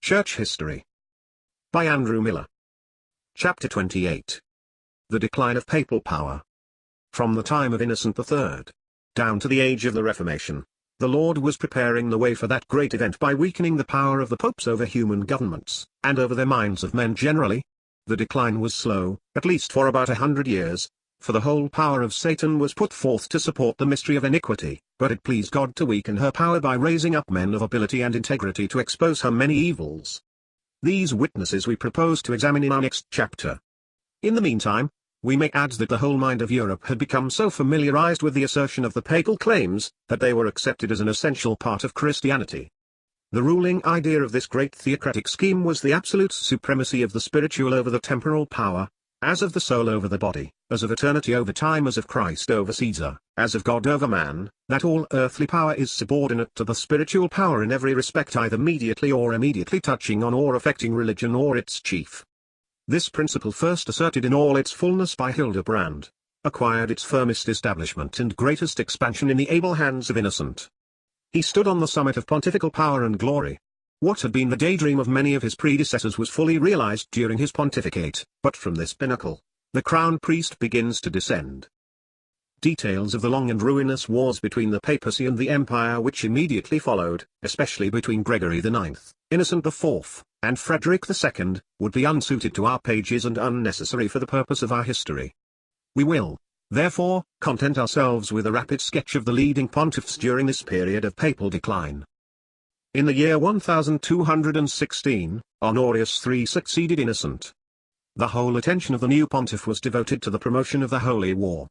Church History. By Andrew Miller. Chapter 28. The Decline of Papal Power. From the time of Innocent III, down to the age of the Reformation, the Lord was preparing the way for that great event by weakening the power of the popes over human governments, and over the minds of men generally. The decline was slow, at least for about 100 years, for the whole power of Satan was put forth to support the mystery of iniquity, but it pleased God to weaken her power by raising up men of ability and integrity to expose her many evils. These witnesses we propose to examine in our next chapter. In the meantime, we may add that the whole mind of Europe had become so familiarized with the assertion of the papal claims, that they were accepted as an essential part of Christianity. The ruling idea of this great theocratic scheme was the absolute supremacy of the spiritual over the temporal power, as of the soul over the body, as of eternity over time, as of Christ over Caesar, as of God over man, that all earthly power is subordinate to the spiritual power in every respect, either mediately or immediately touching on or affecting religion or its chief. This principle, first asserted in all its fullness by Hildebrand, acquired its firmest establishment and greatest expansion in the able hands of Innocent. He stood on the summit of pontifical power and glory. What had been the daydream of many of his predecessors was fully realized during his pontificate, but from this pinnacle, the crown priest begins to descend. Details of the long and ruinous wars between the papacy and the empire which immediately followed, especially between Gregory IX, Innocent IV, and Frederick II, would be unsuited to our pages and unnecessary for the purpose of our history. We will, therefore, content ourselves with a rapid sketch of the leading pontiffs during this period of papal decline. In the year 1216, Honorius III succeeded Innocent. The whole attention of the new pontiff was devoted to the promotion of the Holy War.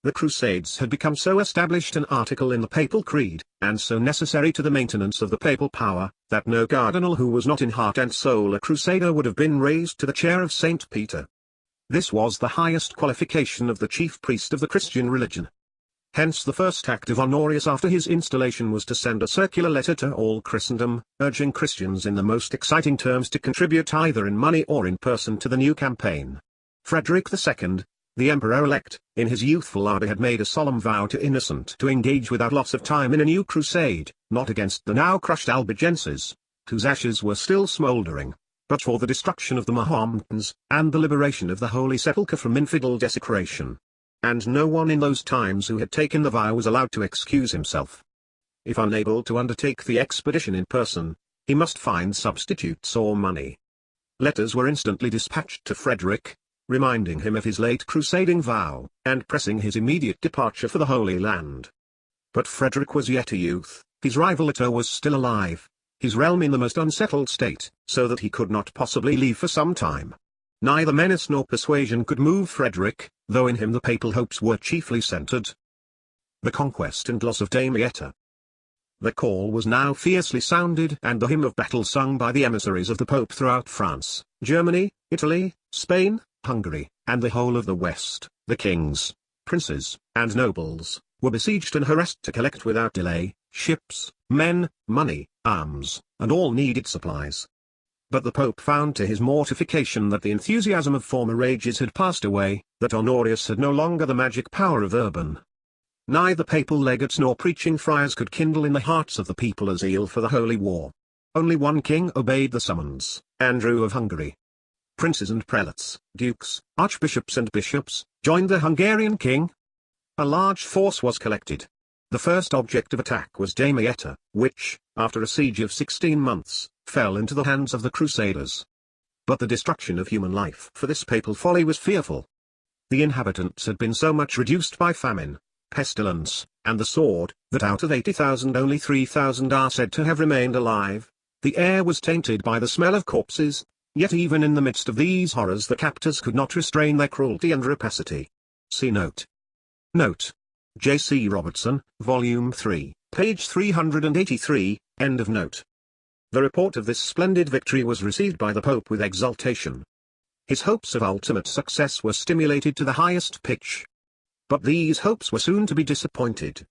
The Crusades had become so established an article in the papal creed, and so necessary to the maintenance of the papal power, that no cardinal who was not in heart and soul a crusader would have been raised to the chair of St. Peter. This was the highest qualification of the chief priest of the Christian religion. Hence the first act of Honorius after his installation was to send a circular letter to all Christendom, urging Christians in the most exciting terms to contribute either in money or in person to the new campaign. Frederick II, the emperor-elect, in his youthful ardor had made a solemn vow to Innocent to engage without loss of time in a new crusade, not against the now crushed Albigenses, whose ashes were still smouldering, but for the destruction of the Mahometans, and the liberation of the Holy Sepulchre from infidel desecration. And no one in those times who had taken the vow was allowed to excuse himself. If unable to undertake the expedition in person, he must find substitutes or money. Letters were instantly dispatched to Frederick, reminding him of his late crusading vow, and pressing his immediate departure for the Holy Land. But Frederick was yet a youth, his rival Otto was still alive, his realm in the most unsettled state, so that he could not possibly leave for some time. Neither menace nor persuasion could move Frederick, though in him the papal hopes were chiefly centered. The conquest and loss of Damietta. The call was now fiercely sounded and the hymn of battle sung by the emissaries of the Pope throughout France, Germany, Italy, Spain, Hungary, and the whole of the West. The kings, princes, and nobles, were besieged and harassed to collect without delay, ships, men, money, arms, and all needed supplies. But the Pope found to his mortification that the enthusiasm of former ages had passed away, that Honorius had no longer the magic power of Urban. Neither papal legates nor preaching friars could kindle in the hearts of the people a zeal for the holy war. Only one king obeyed the summons, Andrew of Hungary. Princes and prelates, dukes, archbishops and bishops, joined the Hungarian king. A large force was collected. The first object of attack was Damietta, which, after a siege of 16 months, fell into the hands of the Crusaders. But the destruction of human life for this papal folly was fearful. The inhabitants had been so much reduced by famine, pestilence, and the sword, that out of 80,000 only 3,000 are said to have remained alive. The air was tainted by the smell of corpses, yet even in the midst of these horrors the captors could not restrain their cruelty and rapacity. See note. Note. J. C. Robertson, Volume 3, page 383, end of note. The report of this splendid victory was received by the Pope with exultation. His hopes of ultimate success were stimulated to the highest pitch. But these hopes were soon to be disappointed.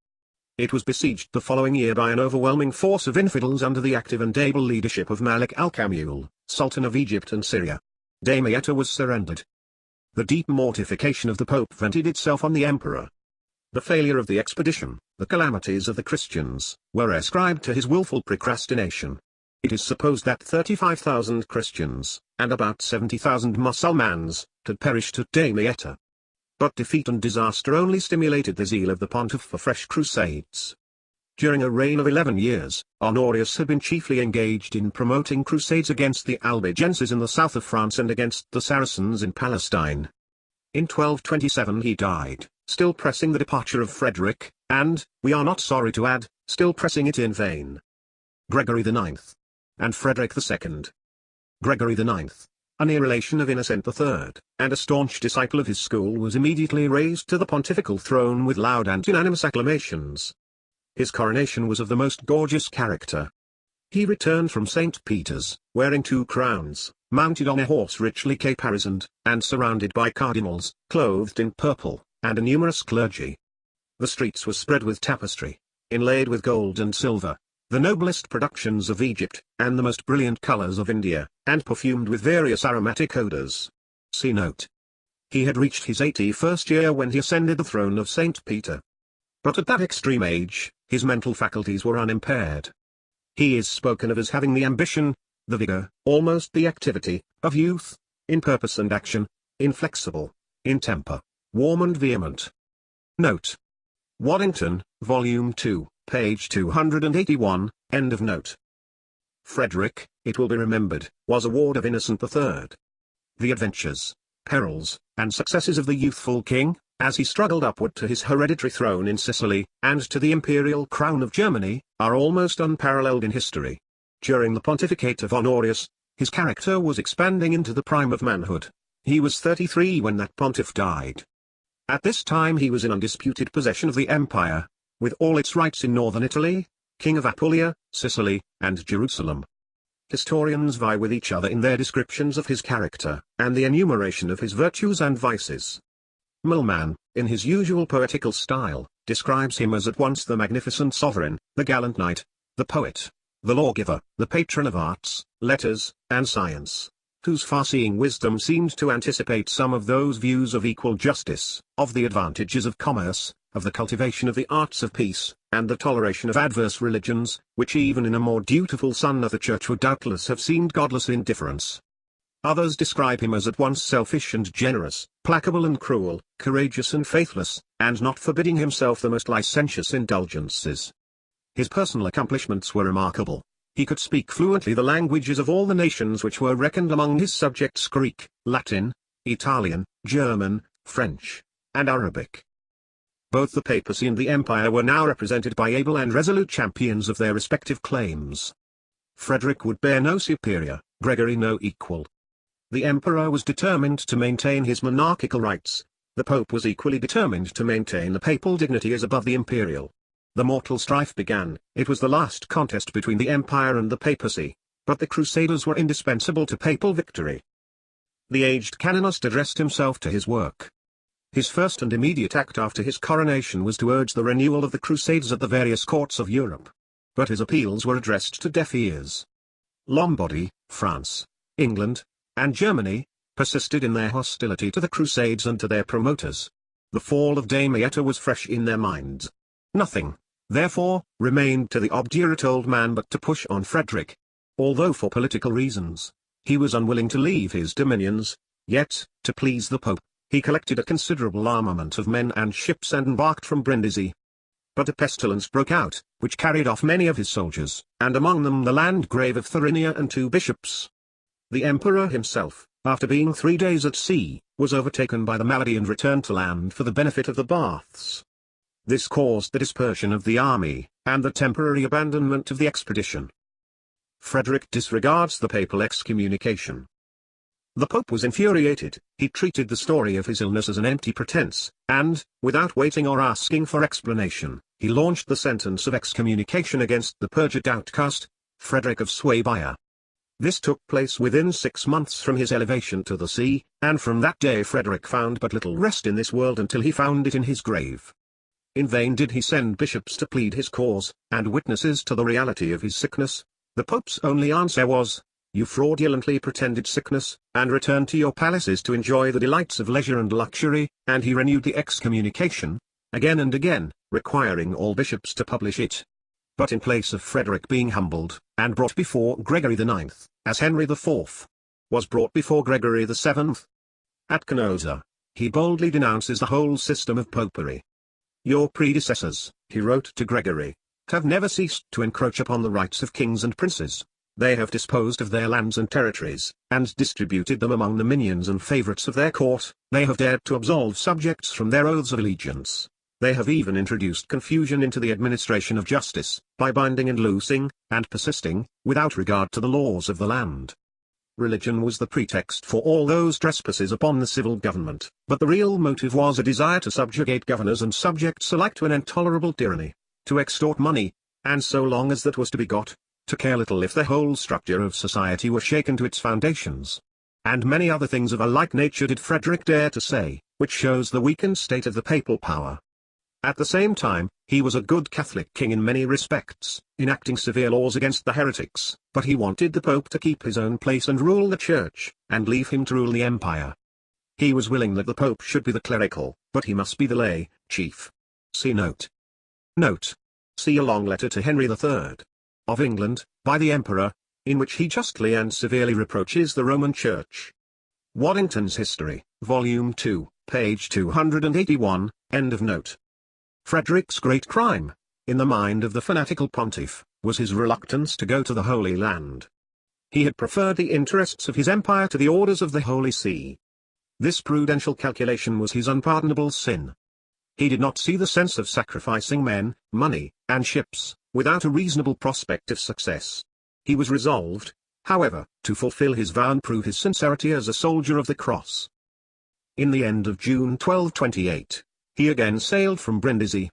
It was besieged the following year by an overwhelming force of infidels under the active and able leadership of Malik al-Kamul, Sultan of Egypt and Syria. Damietta was surrendered. The deep mortification of the Pope vented itself on the emperor. The failure of the expedition, the calamities of the Christians, were ascribed to his willful procrastination. It is supposed that 35,000 Christians, and about 70,000 Mussulmans, had perished at Damietta. But defeat and disaster only stimulated the zeal of the pontiff for fresh crusades. During a reign of 11 years, Honorius had been chiefly engaged in promoting crusades against the Albigenses in the south of France and against the Saracens in Palestine. In 1227 he died, still pressing the departure of Frederick, and, we are not sorry to add, still pressing it in vain. Gregory IX. And Frederick II. Gregory IX, a near relation of Innocent III, and a staunch disciple of his school, was immediately raised to the pontifical throne with loud and unanimous acclamations. His coronation was of the most gorgeous character. He returned from St. Peter's, wearing 2 crowns, mounted on a horse richly caparisoned, and surrounded by cardinals, clothed in purple, and a numerous clergy. The streets were spread with tapestry, inlaid with gold and silver, the noblest productions of Egypt, and the most brilliant colors of India, and perfumed with various aromatic odors. See note. He had reached his 81st year when he ascended the throne of St. Peter. But at that extreme age, his mental faculties were unimpaired. He is spoken of as having the ambition, the vigor, almost the activity, of youth, in purpose and action, inflexible, in temper, warm and vehement. Note. Waddington, Volume 2, page 281, end of note. Frederick, it will be remembered, was a ward of Innocent III. The adventures, perils, and successes of the youthful king, as he struggled upward to his hereditary throne in Sicily, and to the imperial crown of Germany, are almost unparalleled in history. During the pontificate of Honorius, his character was expanding into the prime of manhood. He was 33 when that pontiff died. At this time he was in undisputed possession of the empire, with all its rights in northern Italy, king of Apulia, Sicily, and Jerusalem. Historians vie with each other in their descriptions of his character, and the enumeration of his virtues and vices. Milman, in his usual poetical style, describes him as at once the magnificent sovereign, the gallant knight, the poet, the lawgiver, the patron of arts, letters, and science, whose far-seeing wisdom seemed to anticipate some of those views of equal justice, of the advantages of commerce, of the cultivation of the arts of peace, and the toleration of adverse religions, which even in a more dutiful son of the Church would doubtless have seemed godless indifference. Others describe him as at once selfish and generous, placable and cruel, courageous and faithless, and not forbidding himself the most licentious indulgences. His personal accomplishments were remarkable. He could speak fluently the languages of all the nations which were reckoned among his subjects: Greek, Latin, Italian, German, French, and Arabic. Both the papacy and the empire were now represented by able and resolute champions of their respective claims. Frederick would bear no superior, Gregory no equal. The emperor was determined to maintain his monarchical rights. The pope was equally determined to maintain the papal dignity as above the imperial. The mortal strife began. It was the last contest between the empire and the papacy, but the crusaders were indispensable to papal victory. The aged canonist addressed himself to his work. His first and immediate act after his coronation was to urge the renewal of the crusades at the various courts of Europe. But his appeals were addressed to deaf ears. Lombardy, France, England, and Germany, persisted in their hostility to the Crusades and to their promoters. The fall of Damietta was fresh in their minds. Nothing, therefore, remained to the obdurate old man but to push on Frederick. Although for political reasons, he was unwilling to leave his dominions, yet, to please the Pope, he collected a considerable armament of men and ships and embarked from Brindisi. But a pestilence broke out, which carried off many of his soldiers, and among them the Landgrave of Thuringia and 2 bishops. The emperor himself, after being 3 days at sea, was overtaken by the malady and returned to land for the benefit of the baths. This caused the dispersion of the army, and the temporary abandonment of the expedition. Frederick disregards the papal excommunication. The Pope was infuriated. He treated the story of his illness as an empty pretense, and, without waiting or asking for explanation, he launched the sentence of excommunication against the perjured outcast, Frederick of Swabia. This took place within 6 months from his elevation to the see, and from that day Frederick found but little rest in this world until he found it in his grave. In vain did he send bishops to plead his cause, and witnesses to the reality of his sickness. The Pope's only answer was, "You fraudulently pretended sickness, and returned to your palaces to enjoy the delights of leisure and luxury," and he renewed the excommunication, again and again, requiring all bishops to publish it. But in place of Frederick being humbled, and brought before Gregory IX, as Henry IV was brought before Gregory VII, at Canossa, he boldly denounces the whole system of popery. Your predecessors, he wrote to Gregory, have never ceased to encroach upon the rights of kings and princes. They have disposed of their lands and territories, and distributed them among the minions and favourites of their court. They have dared to absolve subjects from their oaths of allegiance. They have even introduced confusion into the administration of justice, by binding and loosing, and persisting, without regard to the laws of the land. Religion was the pretext for all those trespasses upon the civil government, but the real motive was a desire to subjugate governors and subjects alike to an intolerable tyranny, to extort money, and so long as that was to be got, to care little if the whole structure of society were shaken to its foundations. And many other things of a like nature did Frederick dare to say, which shows the weakened state of the papal power. At the same time, he was a good Catholic king in many respects, enacting severe laws against the heretics, but he wanted the Pope to keep his own place and rule the Church, and leave him to rule the empire. He was willing that the Pope should be the clerical, but he must be the lay chief. See note. Note. See a long letter to Henry III of England, by the Emperor, in which he justly and severely reproaches the Roman Church. Waddington's History, Volume 2, page 281, end of note. Frederick's great crime, in the mind of the fanatical pontiff, was his reluctance to go to the Holy Land. He had preferred the interests of his empire to the orders of the Holy See. This prudential calculation was his unpardonable sin. He did not see the sense of sacrificing men, money, and ships, without a reasonable prospect of success. He was resolved, however, to fulfill his vow and prove his sincerity as a soldier of the cross. In the end of June 1228, he again sailed from Brindisi.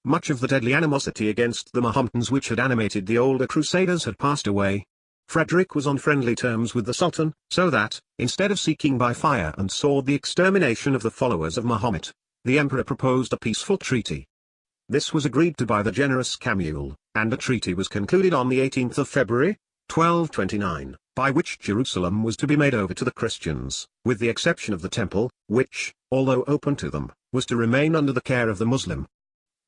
Much of the deadly animosity against the Mahometans which had animated the older Crusaders had passed away. Frederick was on friendly terms with the Sultan, so that, instead of seeking by fire and sword the extermination of the followers of Mahomet, the Emperor proposed a peaceful treaty. This was agreed to by the generous Camule, and a treaty was concluded on the 18th of February, 1229, by which Jerusalem was to be made over to the Christians, with the exception of the Temple, which, although open to them, was to remain under the care of the Muslim.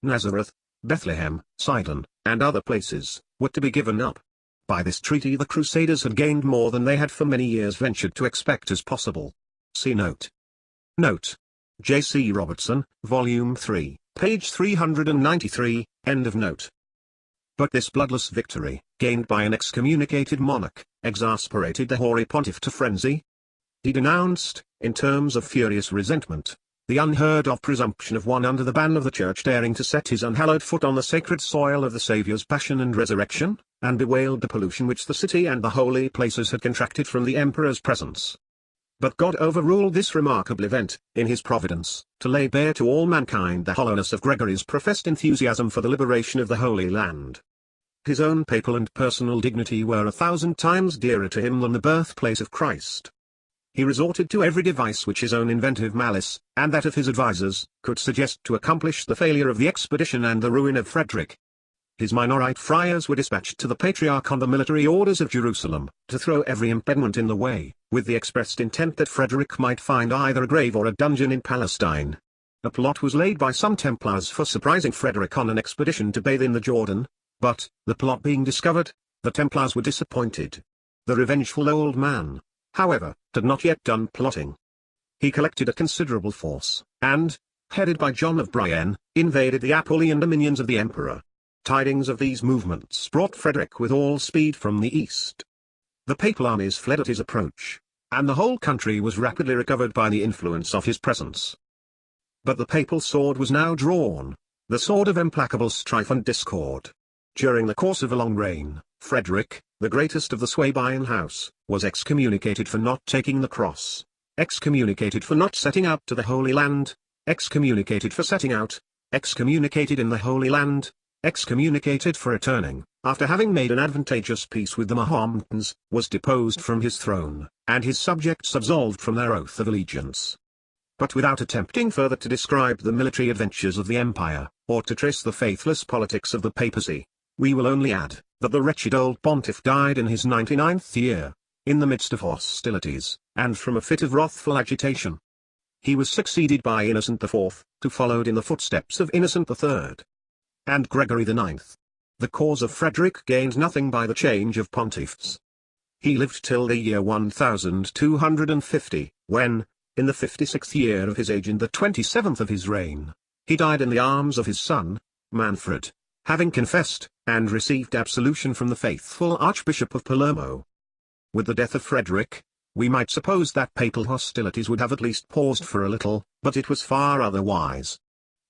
Nazareth, Bethlehem, Sidon, and other places, were to be given up. By this treaty the Crusaders had gained more than they had for many years ventured to expect as possible. See note. Note. J. C. Robertson, Volume 3, page 393, end of note. But this bloodless victory, gained by an excommunicated monarch, exasperated the hoary pontiff to frenzy. He denounced, in terms of furious resentment, the unheard-of presumption of one under the ban of the Church daring to set his unhallowed foot on the sacred soil of the Saviour's passion and resurrection, and bewailed the pollution which the city and the holy places had contracted from the Emperor's presence. But God overruled this remarkable event, in his providence, to lay bare to all mankind the hollowness of Gregory's professed enthusiasm for the liberation of the Holy Land. His own papal and personal dignity were 1,000 times dearer to him than the birthplace of Christ. He resorted to every device which his own inventive malice, and that of his advisers, could suggest to accomplish the failure of the expedition and the ruin of Frederick. His Minorite friars were dispatched to the Patriarch on the military orders of Jerusalem, to throw every impediment in the way, with the expressed intent that Frederick might find either a grave or a dungeon in Palestine. A plot was laid by some Templars for surprising Frederick on an expedition to bathe in the Jordan, but, the plot being discovered, the Templars were disappointed. The revengeful old man, however, had not yet done plotting. He collected a considerable force, and, headed by John of Brienne, invaded the Apulian dominions of the Emperor. Tidings of these movements brought Frederick with all speed from the east. The papal armies fled at his approach, and the whole country was rapidly recovered by the influence of his presence. But the papal sword was now drawn, the sword of implacable strife and discord. During the course of a long reign, Frederick, the greatest of the Swabian house, was excommunicated for not taking the cross, excommunicated for not setting out to the Holy Land, excommunicated for setting out, excommunicated in the Holy Land, excommunicated for returning, after having made an advantageous peace with the Mahometans, was deposed from his throne, and his subjects absolved from their oath of allegiance. But without attempting further to describe the military adventures of the empire, or to trace the faithless politics of the papacy, we will only add, that the wretched old pontiff died in his 99th year, in the midst of hostilities, and from a fit of wrathful agitation. He was succeeded by Innocent IV, who followed in the footsteps of Innocent III. and Gregory IX. The cause of Frederick gained nothing by the change of pontiffs. He lived till the year 1250, when, in the 56th year of his age and the 27th of his reign, he died in the arms of his son, Manfred, having confessed, and received absolution from the faithful Archbishop of Palermo. With the death of Frederick, we might suppose that papal hostilities would have at least paused for a little, but it was far otherwise.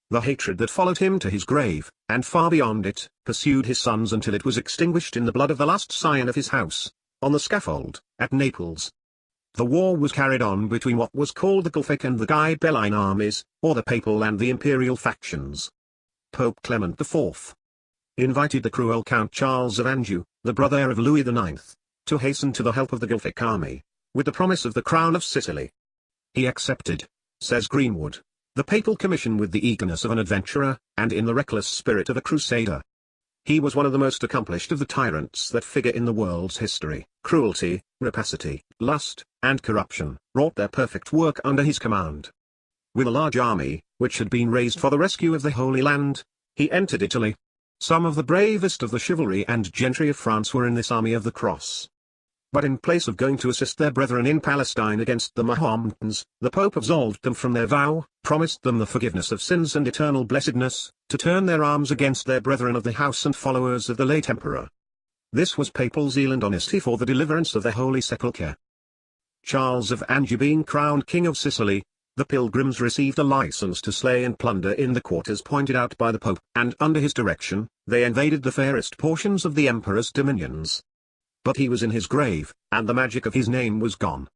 The hatred that followed him to his grave, and far beyond it, pursued his sons until it was extinguished in the blood of the last scion of his house, on the scaffold, at Naples. The war was carried on between what was called the Guelfic and the Ghibelline armies, or the papal and the imperial factions. Pope Clement IV invited the cruel Count Charles of Anjou, the brother of Louis IX, to hasten to the help of the Guelfic army, with the promise of the crown of Sicily. He accepted, says Greenwood, the papal commission with the eagerness of an adventurer, and in the reckless spirit of a crusader. He was one of the most accomplished of the tyrants that figure in the world's history. Cruelty, rapacity, lust, and corruption wrought their perfect work under his command. With a large army, which had been raised for the rescue of the Holy Land, he entered Italy. Some of the bravest of the chivalry and gentry of France were in this army of the cross. But in place of going to assist their brethren in Palestine against the Mahometans, the Pope absolved them from their vow, promised them the forgiveness of sins and eternal blessedness, to turn their arms against their brethren of the house and followers of the late emperor. This was papal zeal and honesty for the deliverance of the Holy Sepulchre. Charles of Anjou being crowned King of Sicily, the pilgrims received a license to slay and plunder in the quarters pointed out by the Pope, and under his direction, they invaded the fairest portions of the emperor's dominions. But he was in his grave, and the magic of his name was gone.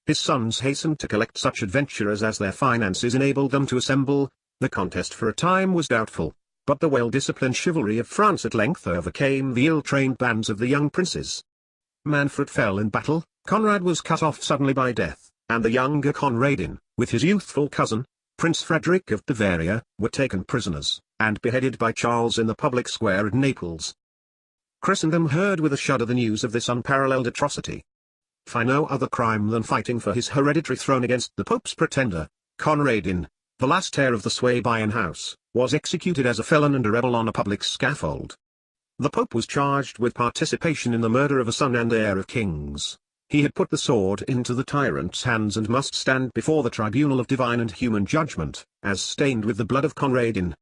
His sons hastened to collect such adventurers as their finances enabled them to assemble. The contest for a time was doubtful, but the well-disciplined chivalry of France at length overcame the ill-trained bands of the young princes. Manfred fell in battle, Conrad was cut off suddenly by death, and the younger Conradin, with his youthful cousin, Prince Frederick of Bavaria, were taken prisoners, and beheaded by Charles in the public square at Naples. Christendom heard with a shudder the news of this unparalleled atrocity. For no other crime than fighting for his hereditary throne against the Pope's pretender, Conradin, the last heir of the Swabian house, was executed as a felon and a rebel on a public scaffold. The Pope was charged with participation in the murder of a son and heir of kings. He had put the sword into the tyrant's hands and must stand before the tribunal of divine and human judgment, as stained with the blood of Conradin.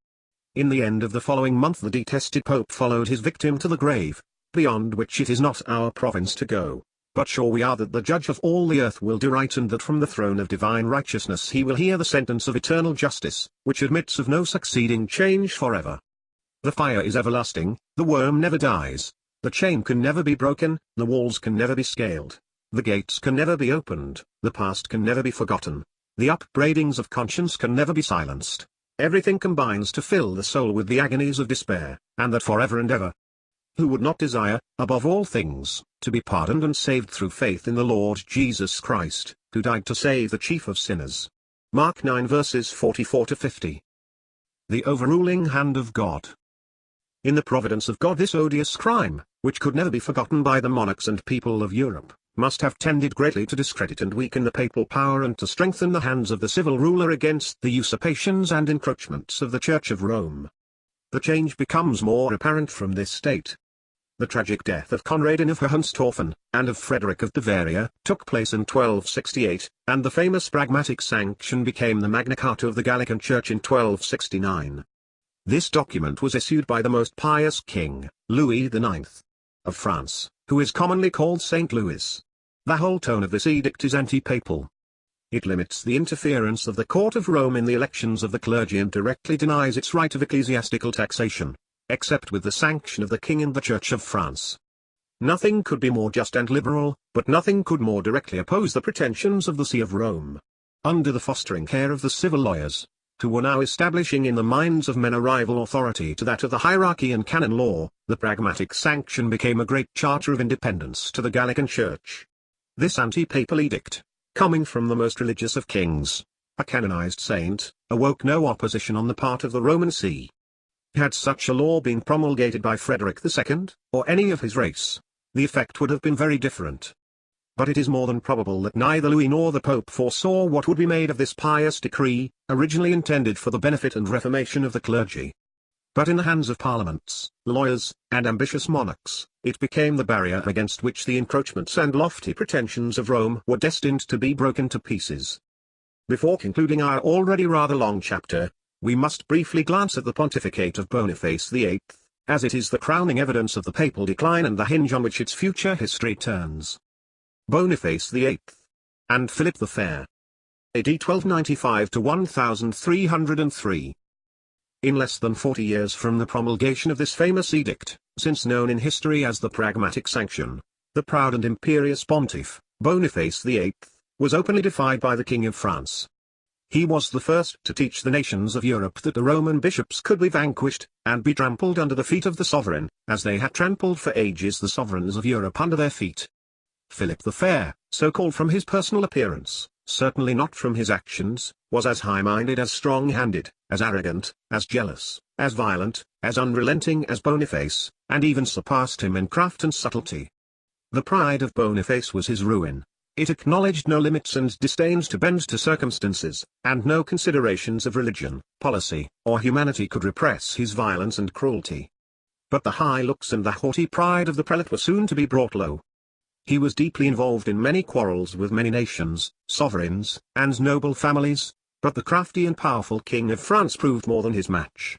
In the end of the following month the detested Pope followed his victim to the grave, beyond which it is not our province to go, but sure we are that the Judge of all the earth will do right and that from the throne of divine righteousness he will hear the sentence of eternal justice, which admits of no succeeding change forever. The fire is everlasting, the worm never dies, the chain can never be broken, the walls can never be scaled, the gates can never be opened, the past can never be forgotten, the upbraidings of conscience can never be silenced. Everything combines to fill the soul with the agonies of despair, and that forever and ever. Who would not desire, above all things, to be pardoned and saved through faith in the Lord Jesus Christ, who died to save the chief of sinners? Mark 9 verses 44-50. The overruling hand of God. In the providence of God this odious crime, which could never be forgotten by the monarchs and people of Europe, must have tended greatly to discredit and weaken the papal power and to strengthen the hands of the civil ruler against the usurpations and encroachments of the Church of Rome. The change becomes more apparent from this state. The tragic death of Conradin of Hohenstaufen, and of Frederick of Bavaria, took place in 1268, and the famous Pragmatic Sanction became the Magna Carta of the Gallican Church in 1269. This document was issued by the most pious king, Louis IX, of France, who is commonly called Saint Louis. The whole tone of this edict is anti-papal. It limits the interference of the Court of Rome in the elections of the clergy and directly denies its right of ecclesiastical taxation, except with the sanction of the King and the Church of France. Nothing could be more just and liberal, but nothing could more directly oppose the pretensions of the See of Rome. Under the fostering care of the civil lawyers, who were now establishing in the minds of men a rival authority to that of the hierarchy and canon law, the Pragmatic Sanction became a great charter of independence to the Gallican Church. This anti-papal edict, coming from the most religious of kings, a canonized saint, awoke no opposition on the part of the Roman See. Had such a law been promulgated by Frederick II, or any of his race, the effect would have been very different. But it is more than probable that neither Louis nor the Pope foresaw what would be made of this pious decree, originally intended for the benefit and reformation of the clergy. But in the hands of parliaments, lawyers, and ambitious monarchs, it became the barrier against which the encroachments and lofty pretensions of Rome were destined to be broken to pieces. Before concluding our already rather long chapter, we must briefly glance at the pontificate of Boniface VIII, as it is the crowning evidence of the papal decline and the hinge on which its future history turns. Boniface VIII and Philip the Fair. AD 1295 to 1303. In less than 40 years from the promulgation of this famous edict, since known in history as the Pragmatic Sanction, the proud and imperious pontiff, Boniface VIII, was openly defied by the King of France. He was the first to teach the nations of Europe that the Roman bishops could be vanquished, and be trampled under the feet of the sovereign, as they had trampled for ages the sovereigns of Europe under their feet. Philip the Fair, so called from his personal appearance, certainly not from his actions, was as high-minded as strong-handed, as arrogant, as jealous, as violent, as unrelenting as Boniface, and even surpassed him in craft and subtlety. The pride of Boniface was his ruin. It acknowledged no limits and disdained to bend to circumstances, and no considerations of religion, policy, or humanity could repress his violence and cruelty. But the high looks and the haughty pride of the prelate were soon to be brought low. He was deeply involved in many quarrels with many nations, sovereigns, and noble families, but the crafty and powerful King of France proved more than his match.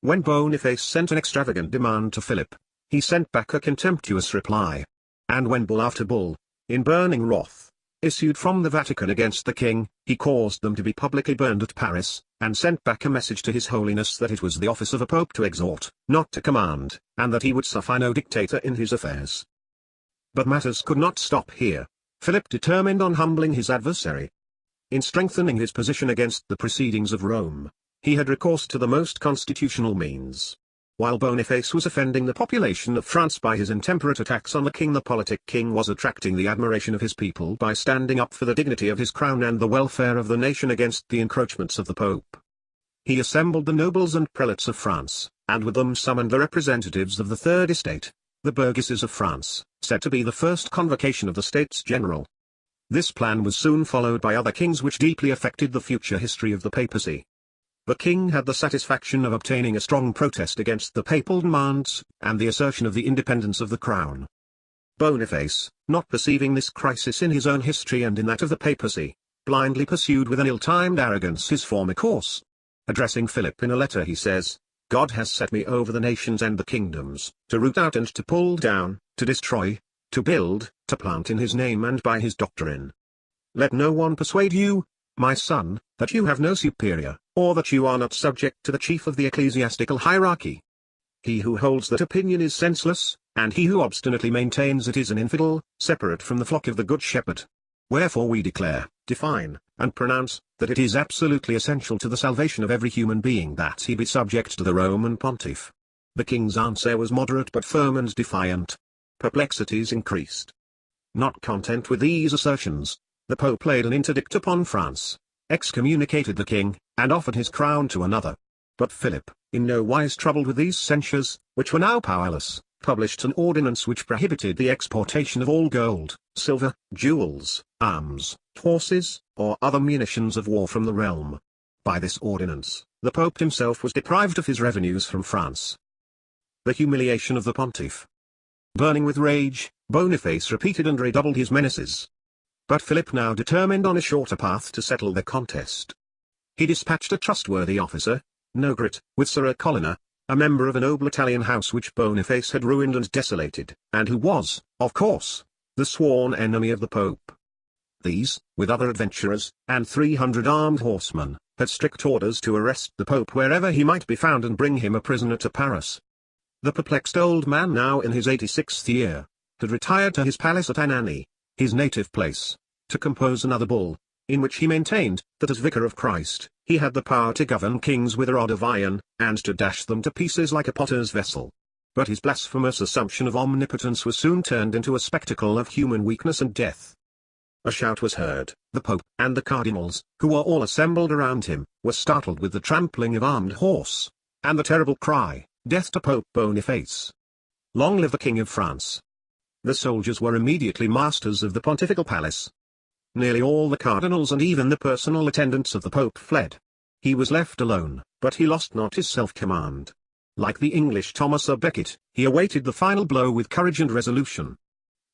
When Boniface sent an extravagant demand to Philip, he sent back a contemptuous reply. And when bull after bull, in burning wrath, issued from the Vatican against the king, he caused them to be publicly burned at Paris, and sent back a message to His Holiness that it was the office of a pope to exhort, not to command, and that he would suffer no dictator in his affairs. But matters could not stop here. Philip determined on humbling his adversary. In strengthening his position against the proceedings of Rome, he had recourse to the most constitutional means. While Boniface was offending the population of France by his intemperate attacks on the king, the politic king was attracting the admiration of his people by standing up for the dignity of his crown and the welfare of the nation against the encroachments of the Pope. He assembled the nobles and prelates of France, and with them summoned the representatives of the Third Estate, the burgesses of France, said to be the first convocation of the States General. This plan was soon followed by other kings which deeply affected the future history of the papacy. The king had the satisfaction of obtaining a strong protest against the papal demands, and the assertion of the independence of the crown. Boniface, not perceiving this crisis in his own history and in that of the papacy, blindly pursued with an ill-timed arrogance his former course. Addressing Philip in a letter he says, "God has set me over the nations and the kingdoms, to root out and to pull down, to destroy, to build, to plant in his name and by his doctrine. Let no one persuade you, my son, that you have no superior, or that you are not subject to the chief of the ecclesiastical hierarchy. He who holds that opinion is senseless, and he who obstinately maintains it is an infidel, separate from the flock of the Good Shepherd. Wherefore we declare, define, and pronounce, that it is absolutely essential to the salvation of every human being that he be subject to the Roman pontiff." The king's answer was moderate but firm and defiant. Perplexities increased. Not content with these assertions, the Pope laid an interdict upon France, excommunicated the king, and offered his crown to another. But Philip, in no wise troubled with these censures, which were now powerless, published an ordinance which prohibited the exportation of all gold, silver, jewels, arms, horses, or other munitions of war from the realm. By this ordinance, the Pope himself was deprived of his revenues from France. The humiliation of the pontiff. Burning with rage, Boniface repeated and redoubled his menaces. But Philip now determined on a shorter path to settle the contest. He dispatched a trustworthy officer, Nogret, with Sir Colonna, a member of a noble Italian house which Boniface had ruined and desolated, and who was, of course, the sworn enemy of the Pope. These, with other adventurers, and 300 armed horsemen, had strict orders to arrest the Pope wherever he might be found and bring him a prisoner to Paris. The perplexed old man, now in his 86th year, had retired to his palace at Anagni, his native place, to compose another bull, in which he maintained, that as vicar of Christ, he had the power to govern kings with a rod of iron, and to dash them to pieces like a potter's vessel. But his blasphemous assumption of omnipotence was soon turned into a spectacle of human weakness and death. A shout was heard. The Pope, and the cardinals, who were all assembled around him, were startled with the trampling of armed horse, and the terrible cry, "Death to Pope Boniface! Long live the King of France!" The soldiers were immediately masters of the pontifical palace. Nearly all the cardinals and even the personal attendants of the Pope fled. He was left alone, but he lost not his self-command. Like the English Thomas à Becket, he awaited the final blow with courage and resolution.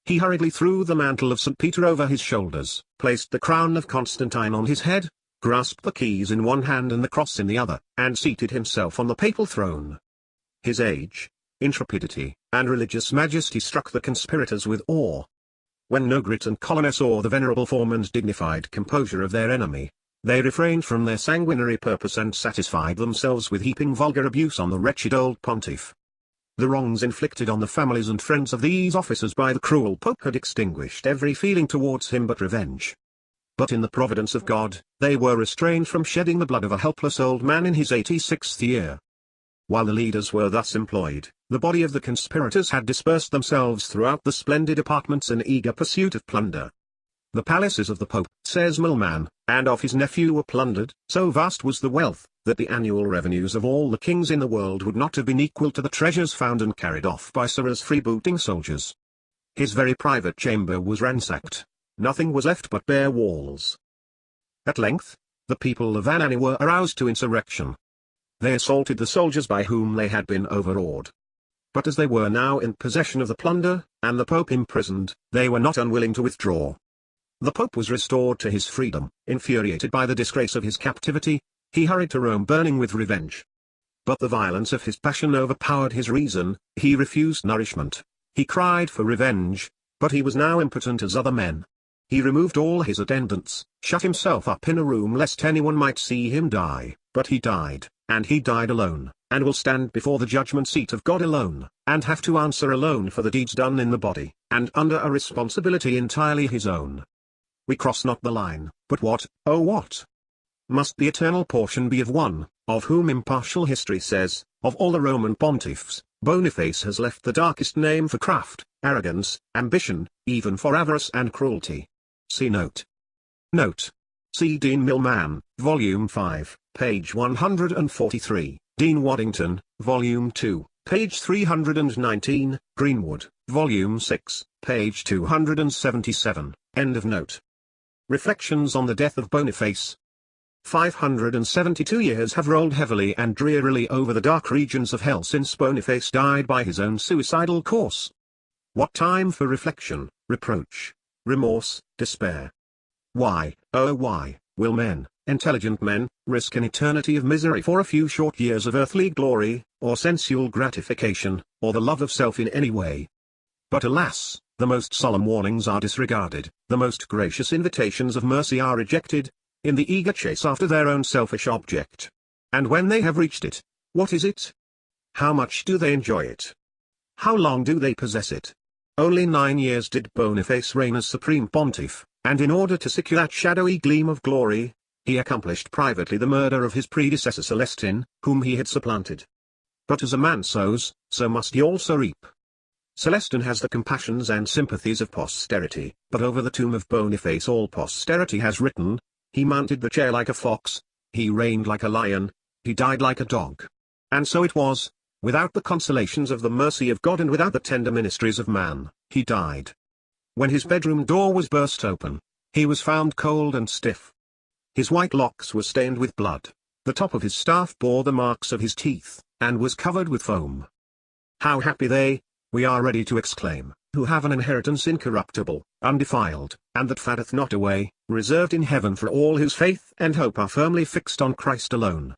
He hurriedly threw the mantle of St. Peter over his shoulders, placed the crown of Constantine on his head, grasped the keys in one hand and the cross in the other, and seated himself on the papal throne. His age, intrepidity, and religious majesty struck the conspirators with awe. When Nogrit and Colonna saw the venerable form and dignified composure of their enemy, they refrained from their sanguinary purpose and satisfied themselves with heaping vulgar abuse on the wretched old pontiff. The wrongs inflicted on the families and friends of these officers by the cruel Pope had extinguished every feeling towards him but revenge. But in the providence of God, they were restrained from shedding the blood of a helpless old man in his 86th year. While the leaders were thus employed, the body of the conspirators had dispersed themselves throughout the splendid apartments in eager pursuit of plunder. The palaces of the Pope, says Milman, and of his nephew were plundered. So vast was the wealth, that the annual revenues of all the kings in the world would not have been equal to the treasures found and carried off by Sarah's freebooting soldiers. His very private chamber was ransacked. Nothing was left but bare walls. At length, the people of Anagni were aroused to insurrection. They assaulted the soldiers by whom they had been overawed. But as they were now in possession of the plunder, and the Pope imprisoned, they were not unwilling to withdraw. The Pope was restored to his freedom. Infuriated by the disgrace of his captivity, he hurried to Rome burning with revenge. But the violence of his passion overpowered his reason. He refused nourishment. He cried for revenge, but he was now impotent as other men. He removed all his attendants, shut himself up in a room lest anyone might see him die, but he died, and he died alone, and will stand before the judgment seat of God alone, and have to answer alone for the deeds done in the body, and under a responsibility entirely his own. We cross not the line, but what, oh what, must the eternal portion be of one, of whom impartial history says, of all the Roman pontiffs, Boniface has left the darkest name for craft, arrogance, ambition, even for avarice and cruelty. See note. Note. See Dean Milman, Volume 5, page 143, Dean Waddington, Volume 2, page 319, Greenwood, Volume 6, page 277, end of note. Reflections on the death of Boniface. 572 years have rolled heavily and drearily over the dark regions of hell since Boniface died by his own suicidal course. What time for reflection, reproach, remorse, despair. Why, oh why, will men, intelligent men, risk an eternity of misery for a few short years of earthly glory, or sensual gratification, or the love of self in any way? But alas, the most solemn warnings are disregarded, the most gracious invitations of mercy are rejected, in the eager chase after their own selfish object. And when they have reached it, what is it? How much do they enjoy it? How long do they possess it? Only 9 years did Boniface reign as supreme pontiff, and in order to secure that shadowy gleam of glory, he accomplished privately the murder of his predecessor Celestin, whom he had supplanted. But as a man sows, so must he also reap. Celestin has the compassions and sympathies of posterity, but over the tomb of Boniface all posterity has written, he mounted the chair like a fox, he reigned like a lion, he died like a dog. And so it was, without the consolations of the mercy of God and without the tender ministries of man, he died. When his bedroom door was burst open, he was found cold and stiff. His white locks were stained with blood, the top of his staff bore the marks of his teeth, and was covered with foam. How happy they, we are ready to exclaim, who have an inheritance incorruptible, undefiled, and that fadeth not away, reserved in heaven for all whose faith and hope are firmly fixed on Christ alone.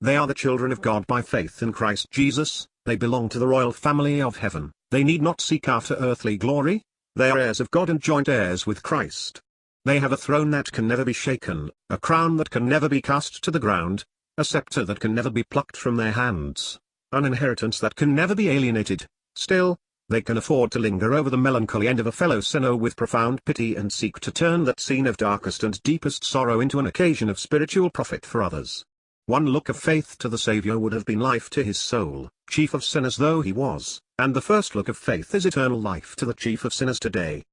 They are the children of God by faith in Christ Jesus, they belong to the royal family of heaven, they need not seek after earthly glory, they are heirs of God and joint heirs with Christ. They have a throne that can never be shaken, a crown that can never be cast to the ground, a scepter that can never be plucked from their hands, an inheritance that can never be alienated. Still, they can afford to linger over the melancholy end of a fellow sinner with profound pity and seek to turn that scene of darkest and deepest sorrow into an occasion of spiritual profit for others. One look of faith to the Saviour would have been life to his soul, chief of sinners though he was, and the first look of faith is eternal life to the chief of sinners today.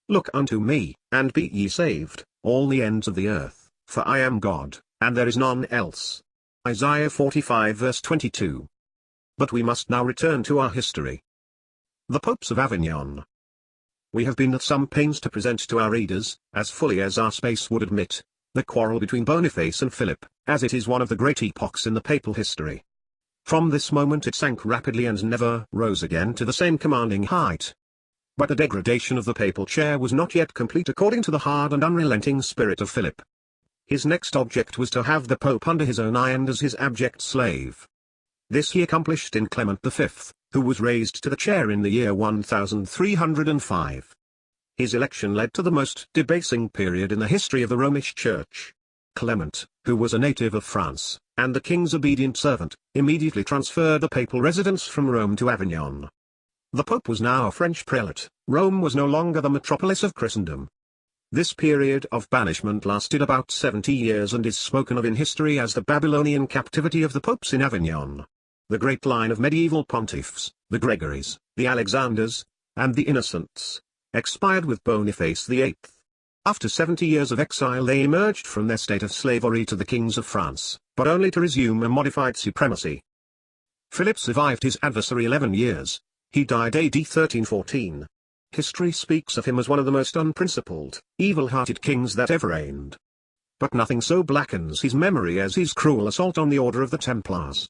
Look unto me, and be ye saved, all the ends of the earth, for I am God, and there is none else. Isaiah 45 verse 22. But we must now return to our history. The Popes of Avignon. We have been at some pains to present to our readers, as fully as our space would admit, the quarrel between Boniface and Philip, as it is one of the great epochs in the papal history. From this moment it sank rapidly and never rose again to the same commanding height. But the degradation of the papal chair was not yet complete according to the hard and unrelenting spirit of Philip. His next object was to have the Pope under his own eye and as his abject slave. This he accomplished in Clement V, who was raised to the chair in the year 1305. His election led to the most debasing period in the history of the Romish Church. Clement, who was a native of France, and the king's obedient servant, immediately transferred the papal residence from Rome to Avignon. The Pope was now a French prelate, Rome was no longer the metropolis of Christendom. This period of banishment lasted about 70 years and is spoken of in history as the Babylonian captivity of the popes in Avignon. The great line of medieval pontiffs, the Gregorys, the Alexanders, and the Innocents, expired with Boniface VIII. After 70 years of exile they emerged from their state of slavery to the kings of France, but only to resume a modified supremacy. Philip survived his adversary 11 years. He died AD 1314. History speaks of him as one of the most unprincipled, evil-hearted kings that ever reigned. But nothing so blackens his memory as his cruel assault on the order of the Templars.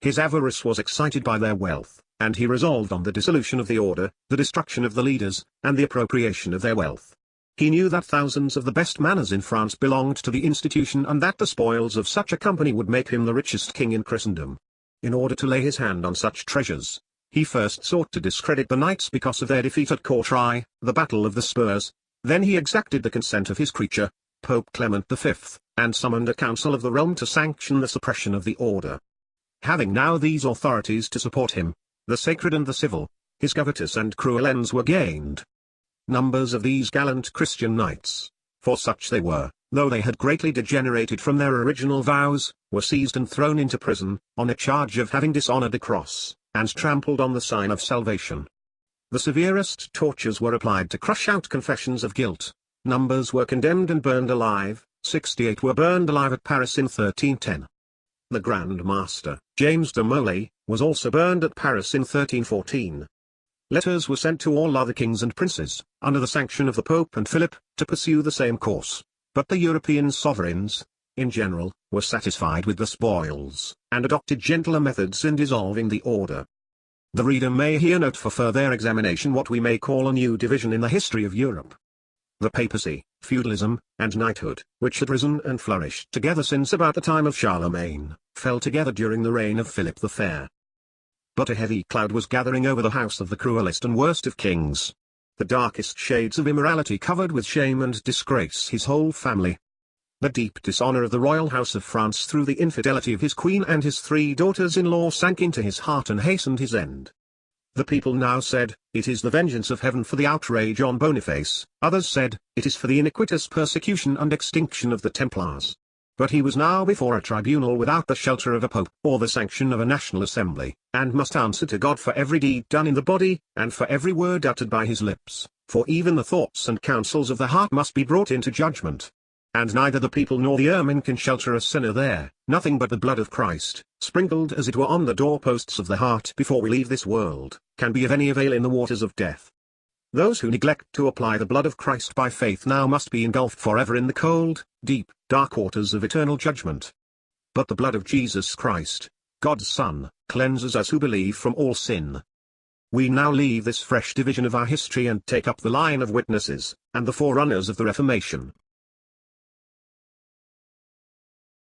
His avarice was excited by their wealth, and he resolved on the dissolution of the order, the destruction of the leaders, and the appropriation of their wealth. He knew that thousands of the best manors in France belonged to the institution and that the spoils of such a company would make him the richest king in Christendom. In order to lay his hand on such treasures, he first sought to discredit the knights because of their defeat at Courtrai, the Battle of the Spurs. Then he exacted the consent of his creature, Pope Clement V, and summoned a council of the realm to sanction the suppression of the order. Having now these authorities to support him, the sacred and the civil, his covetous and cruel ends were gained. Numbers of these gallant Christian knights, for such they were, though they had greatly degenerated from their original vows, were seized and thrown into prison, on a charge of having dishonored the cross, and trampled on the sign of salvation. The severest tortures were applied to crush out confessions of guilt. Numbers were condemned and burned alive, 68 were burned alive at Paris in 1310. The Grand Master, James de Molay, was also burned at Paris in 1314. Letters were sent to all other kings and princes, under the sanction of the Pope and Philip, to pursue the same course, but the European sovereigns, in general, were satisfied with the spoils, and adopted gentler methods in dissolving the order. The reader may here note for further examination what we may call a new division in the history of Europe. The papacy, feudalism, and knighthood, which had risen and flourished together since about the time of Charlemagne, fell together during the reign of Philip the Fair. But a heavy cloud was gathering over the house of the cruelest and worst of kings. The darkest shades of immorality covered with shame and disgrace his whole family. The deep dishonor of the royal house of France through the infidelity of his queen and his 3 daughters-in-law sank into his heart and hastened his end. The people now said, "It is the vengeance of heaven for the outrage on Boniface." Others said, "It is for the iniquitous persecution and extinction of the Templars." But he was now before a tribunal without the shelter of a pope or the sanction of a national assembly, and must answer to God for every deed done in the body, and for every word uttered by his lips, for even the thoughts and counsels of the heart must be brought into judgment. And neither the people nor the ermine can shelter a sinner there, nothing but the blood of Christ, sprinkled as it were on the doorposts of the heart before we leave this world, can be of any avail in the waters of death. Those who neglect to apply the blood of Christ by faith now must be engulfed forever in the cold, deep, dark waters of eternal judgment. But the blood of Jesus Christ, God's Son, cleanses us who believe from all sin. We now leave this fresh division of our history and take up the line of witnesses, and the forerunners of the Reformation.